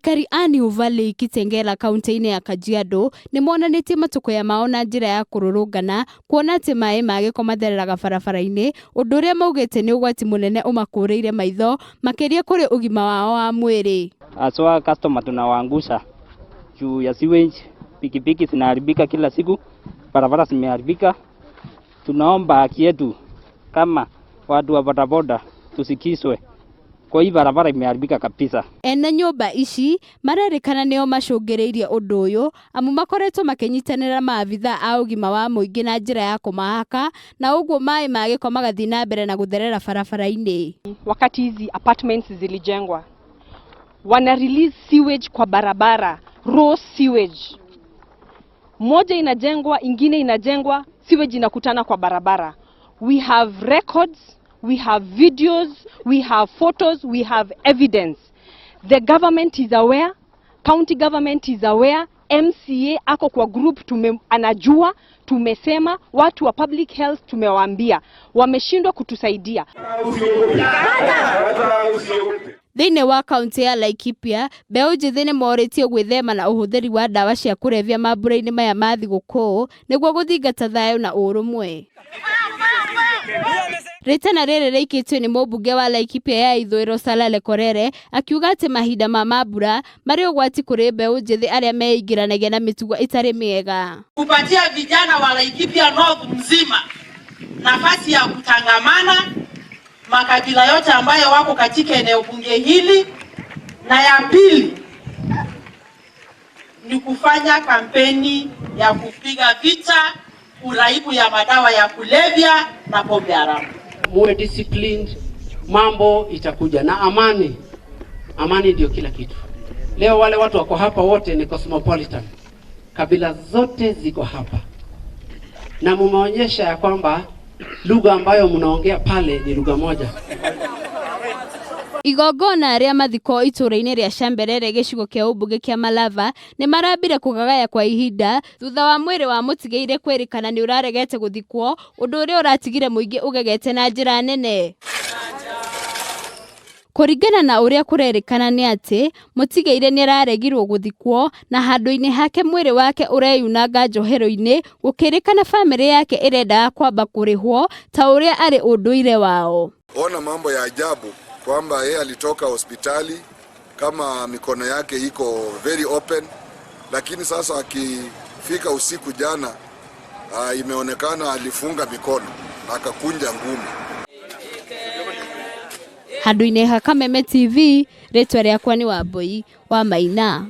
Aikari ani uvali Kitengela kaunti-ini ya Kajiado ni monanĩtie matuko ya mao na njĩra ya kũrũrũngana kuona atĩ maĩ magĩko mathereraga barabara-inĩ, ũndũ ũrĩa maugĩte nĩ ũgwati mũnene ũmakũrĩire maitho makĩria kũrĩ ũgima wao wa mwĩrĩ. Aswa customer tunawaangusha juu ya sewage, pikipiki zinaharibika kila siku, barabara zimeharibika. Tunaomba haki yetu kama watu wa bodaboda tusikizwe. Kwa hii barabara imeharibika kabisa. Ene nyumba ici marerikana nĩo macũngĩrĩirie ũndũ ũyũ amu makoretwo makĩnyitanĩra maabitha a ũgima wa mũingĩ na njĩra ya kũmahaka na ũguo maĩ magĩko magathiĩ na mbere na gũtherera barabara-inĩ. Wakati hizi apartments zilijengwa, wana release sewage kwa barabara, raw sewage. Moja inajengwa, ingine inajengwa, sewage inakutana kwa barabara. We have records, we have videos, we have photos, we have evidence. The government is aware, county government is aware, MCA ako kwa group anajua, tumesema, watu wa public health tumewaambia, wameshindwa kutusaidia. Thĩinĩ wa kaunti ya Laikipia, mbeũ njĩthĩ nĩ morĩtio gwĩthema na ũhũthĩri wa ndawa cia kũrebia mambura-inĩ maya ma thigũkũ nĩguo gũthingata thayũ na ũrũmwe. Ritana rĩrĩ rĩikĩtio nĩ mũmbunge wa Laikipia ya ithũĩro Salale Korere akiuga atĩ mahinda ma mambura marĩ ũgwati kũrĩ mbeũ njĩthĩ arĩa meingĩranagia na mĩtugo itarĩ mĩega. Kupatia vijana wa Laikipia North mzima nafasi ya kutangamana makabila yote ambayo wako katika eneo bunge hili, na ya pili ni kufanya kampeni ya kupiga vita uraibu ya madawa ya kulevya na pombe haramu. Muwe disciplined, mambo itakuja na amani. Amani ndio kila kitu. Leo wale watu wako hapa wote ni cosmopolitan. Kabila zote ziko hapa. Na mumeonyesha ya kwamba lugha ambayo mnaongea pale ni lugha moja. Igongona rĩa mathiko itũra-inĩ rĩa Shamberere gĩcigo kĩa ũmbunge kĩa Malava nĩ marambire kũgagaya kwa ihinda thutha wa mwĩrĩ wa mũtigaire kwĩrĩkana nĩ ũraregete gũthikwo, ũndũ ũrĩa ũratigire mũingĩ ũgegete na njĩra nene. Kũringana na ũrĩa kũrerĩkana nĩ atĩ mũtigaire nĩ araregirwo gũthikwo na handũ-inĩ hake mwĩrĩ wake ũreyunanga njohero-inĩ, gũkĩrĩkana famĩlĩ yake ĩrenda kwamba kũrĩhwo ta ũrĩa arĩ ũndũire wao. Ona mambo ya ajabu kwamba yeye alitoka hospitali kama mikono yake iko very open, lakini sasa akifika usiku jana imeonekana alifunga mikono na akakunja ngumi. Handũ-inĩ ha Kameme TV, rĩtwa rĩakwa nĩ Wambui wa Maina.